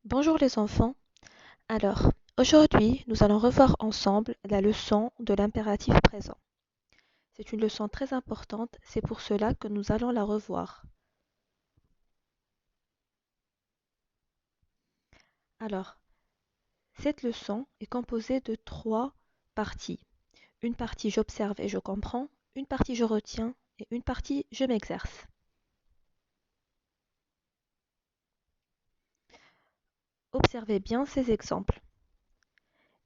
Bonjour les enfants. Alors, aujourd'hui, nous allons revoir ensemble la leçon de l'impératif présent. C'est une leçon très importante, c'est pour cela que nous allons la revoir. Alors, cette leçon est composée de trois parties. Une partie j'observe et je comprends, une partie je retiens et une partie je m'exerce. Observez bien ces exemples.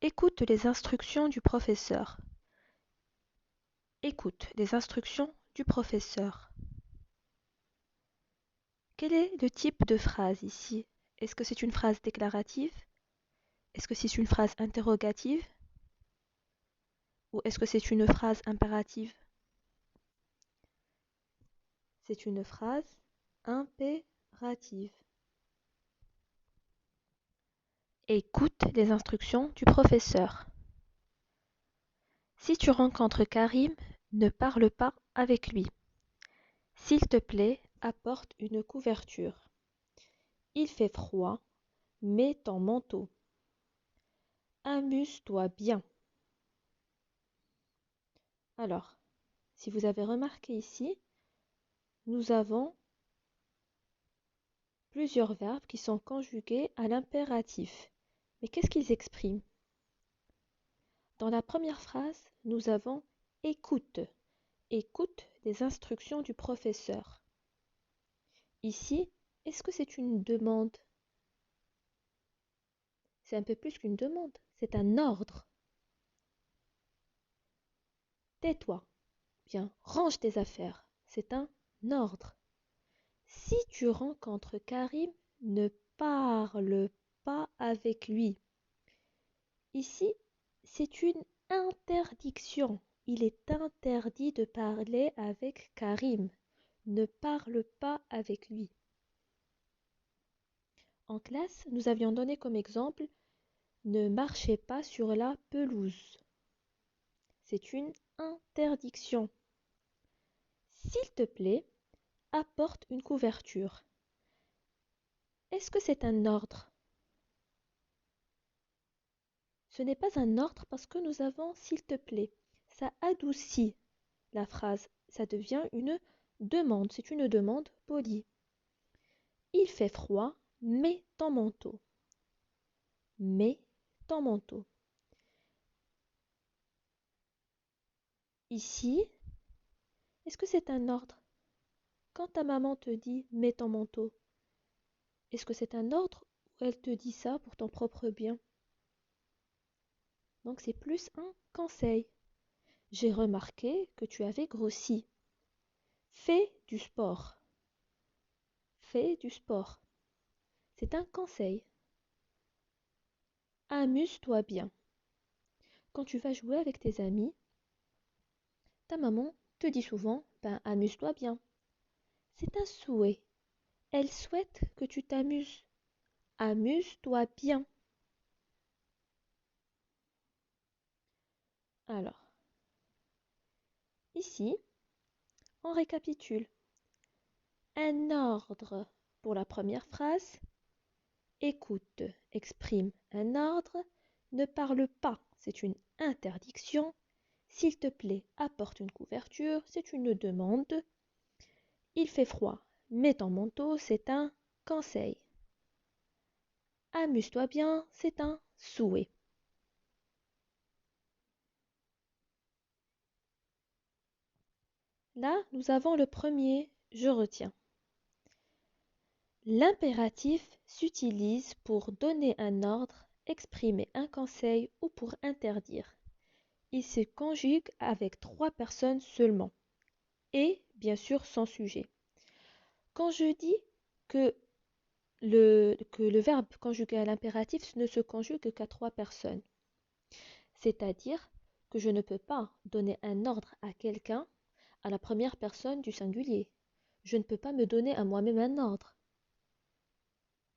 Écoute les instructions du professeur. Écoute les instructions du professeur. Quel est le type de phrase ici? Est-ce que c'est une phrase déclarative? Est-ce que c'est une phrase interrogative? Ou est-ce que c'est une phrase impérative? C'est une phrase impérative. Écoute les instructions du professeur. Si tu rencontres Karim, ne parle pas avec lui. S'il te plaît, apporte une couverture. Il fait froid, mets ton manteau. Amuse-toi bien. Alors, si vous avez remarqué ici, nous avons plusieurs verbes qui sont conjugués à l'impératif. Mais qu'est-ce qu'ils expriment? Dans la première phrase, nous avons écoute. Écoute les instructions du professeur. Ici, est-ce que c'est une demande? C'est un peu plus qu'une demande, c'est un ordre. Tais-toi. Bien, range tes affaires. C'est un ordre. Si tu rencontres Karim, ne parle pas avec lui. Ici, c'est une interdiction. Il est interdit de parler avec Karim. Ne parle pas avec lui. En classe, nous avions donné comme exemple ne marchez pas sur la pelouse. C'est une interdiction. S'il te plaît, apporte une couverture. Est-ce que c'est un ordre? Ce n'est pas un ordre parce que nous avons s'il te plaît. Ça adoucit la phrase. Ça devient une demande. C'est une demande polie. Il fait froid, mets ton manteau. Mets ton manteau. Ici, est-ce que c'est un ordre? Quand ta maman te dit mets ton manteau, est-ce que c'est un ordre ou elle te dit ça pour ton propre bien? Donc c'est plus un conseil. J'ai remarqué que tu avais grossi. Fais du sport. Fais du sport. C'est un conseil. Amuse-toi bien. Quand tu vas jouer avec tes amis, ta maman te dit souvent ben amuse-toi bien. C'est un souhait. Elle souhaite que tu t'amuses. Amuse-toi bien. Alors, ici, on récapitule. Un ordre pour la première phrase. Écoute exprime un ordre. Ne parle pas, c'est une interdiction. S'il te plaît, apporte une couverture, c'est une demande. Il fait froid, mets ton manteau, c'est un conseil. Amuse-toi bien, c'est un souhait. Là, nous avons le premier, je retiens. L'impératif s'utilise pour donner un ordre, exprimer un conseil ou pour interdire. Il se conjugue avec trois personnes seulement et, bien sûr, sans sujet. Quand je dis que le verbe conjugué à l'impératif ne se conjugue qu'à trois personnes, c'est-à-dire que je ne peux pas donner un ordre à quelqu'un à la première personne du singulier. Je ne peux pas me donner à moi-même un ordre.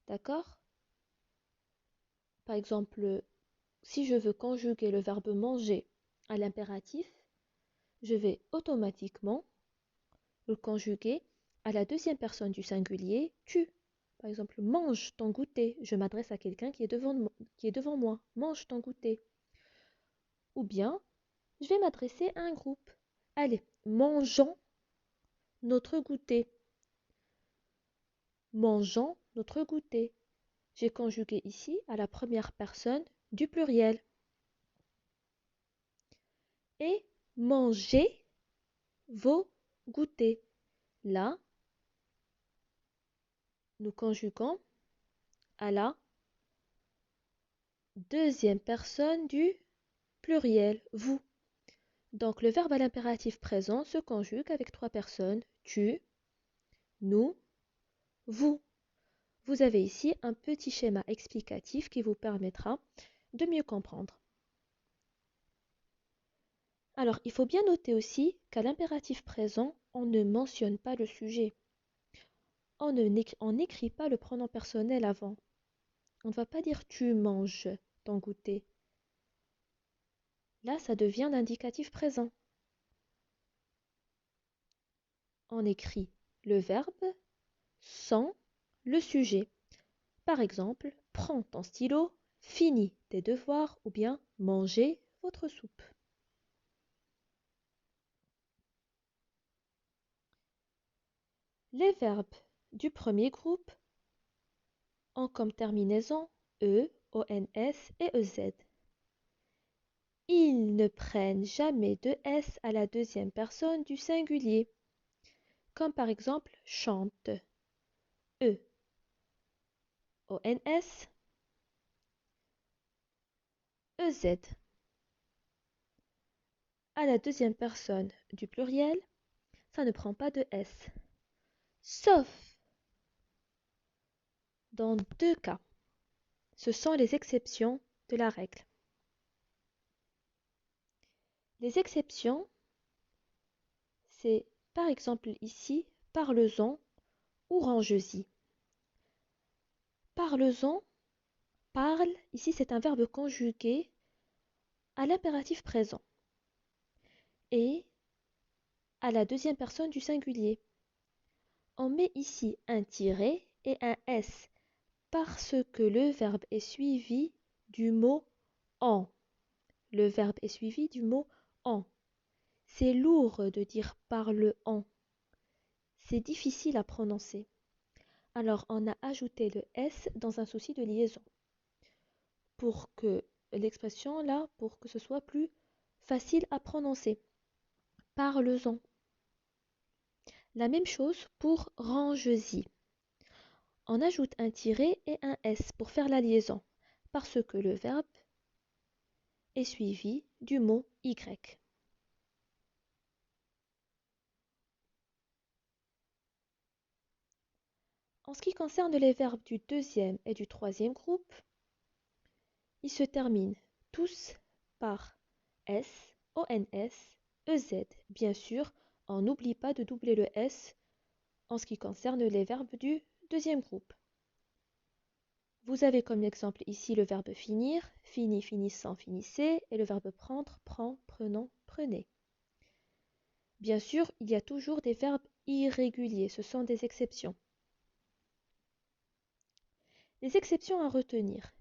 D'accord? Par exemple, si je veux conjuguer le verbe manger à l'impératif, je vais automatiquement le conjuguer à la deuxième personne du singulier tu. Par exemple, mange ton goûter. Je m'adresse à quelqu'un qui est devant moi. Mange ton goûter. Ou bien, je vais m'adresser à un groupe. Allez, mangeons notre goûter. Mangeons notre goûter. J'ai conjugué ici à la première personne du pluriel. Et mangez vos goûters. Là, nous conjuguons à la deuxième personne du pluriel, vous. Donc le verbe à l'impératif présent se conjugue avec trois personnes, tu, nous, vous. Vous avez ici un petit schéma explicatif qui vous permettra de mieux comprendre. Alors, il faut bien noter aussi qu'à l'impératif présent, on ne mentionne pas le sujet. On n'écrit pas le pronom personnel avant. On ne va pas dire tu manges ton goûter. Là, ça devient l'indicatif présent. On écrit le verbe sans le sujet. Par exemple, prends ton stylo, finis tes devoirs ou bien mangez votre soupe. Les verbes du premier groupe ont comme terminaison e, ons et ez. Ils ne prennent jamais de s à la deuxième personne du singulier, comme par exemple chante, e, ons, ez. À la deuxième personne du pluriel, ça ne prend pas de s, sauf dans deux cas. Ce sont les exceptions de la règle. Les exceptions, c'est par exemple ici, parle-en ou range-y. Parle-en, parle, ici c'est un verbe conjugué à l'impératif présent et à la deuxième personne du singulier. On met ici un tiret et un s parce que le verbe est suivi du mot en. Le verbe est suivi du mot en. C'est lourd de dire parle en. C'est difficile à prononcer. Alors on a ajouté le s dans un souci de liaison pour que l'expression là, pour que ce soit plus facile à prononcer. Parle-en. La même chose pour range-y. On ajoute un tiret et un s pour faire la liaison, parce que le verbe est suivi du mot y. En ce qui concerne les verbes du deuxième et du troisième groupe, ils se terminent tous par s, ons, ez. Bien sûr, on n'oublie pas de doubler le s en ce qui concerne les verbes du deuxième groupe. Vous avez comme exemple ici le verbe finir, fini, finissant, finissez, et le verbe prendre, prend, prenons, prenez. Bien sûr, il y a toujours des verbes irréguliers, ce sont des exceptions. Les exceptions à retenir.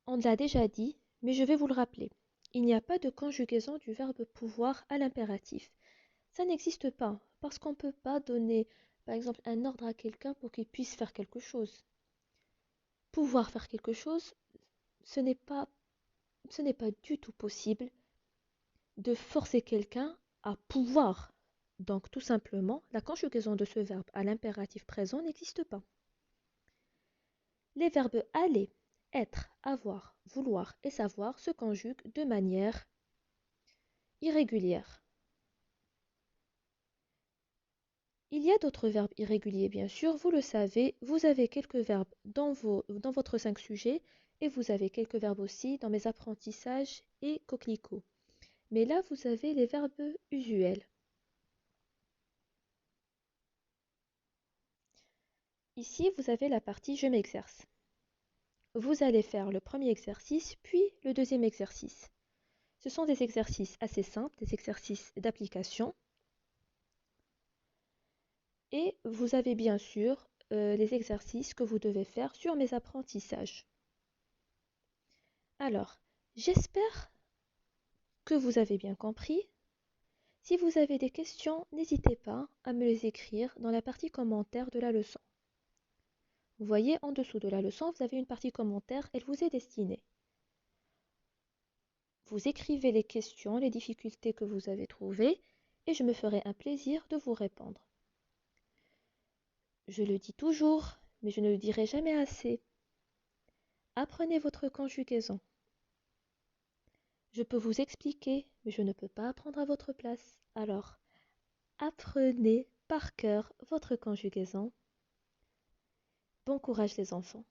On l'a déjà dit, mais je vais vous le rappeler. Il n'y a pas de conjugaison du verbe pouvoir à l'impératif. Ça n'existe pas, parce qu'on ne peut pas donner, par exemple, un ordre à quelqu'un pour qu'il puisse faire quelque chose. Pouvoir faire quelque chose, ce n'est pas du tout possible de forcer quelqu'un à pouvoir. Donc, tout simplement, la conjugaison de ce verbe à l'impératif présent n'existe pas. Les verbes aller, être, avoir, vouloir et savoir se conjuguent de manière irrégulière. Il y a d'autres verbes irréguliers, bien sûr, vous le savez, vous avez quelques verbes dans votre 5 sujets et vous avez quelques verbes aussi dans mes apprentissages et coquelicots. Mais là, vous avez les verbes usuels. Ici, vous avez la partie je m'exerce. Vous allez faire le premier exercice, puis le deuxième exercice. Ce sont des exercices assez simples, des exercices d'application. Et vous avez bien sûr les exercices que vous devez faire sur mes apprentissages. Alors, j'espère que vous avez bien compris. Si vous avez des questions, n'hésitez pas à me les écrire dans la partie commentaire de la leçon. Vous voyez, en dessous de la leçon, vous avez une partie commentaire, elle vous est destinée. Vous écrivez les questions, les difficultés que vous avez trouvées, et je me ferai un plaisir de vous répondre. Je le dis toujours, mais je ne le dirai jamais assez. Apprenez votre conjugaison. Je peux vous expliquer, mais je ne peux pas apprendre à votre place. Alors, apprenez par cœur votre conjugaison. Bon courage les enfants.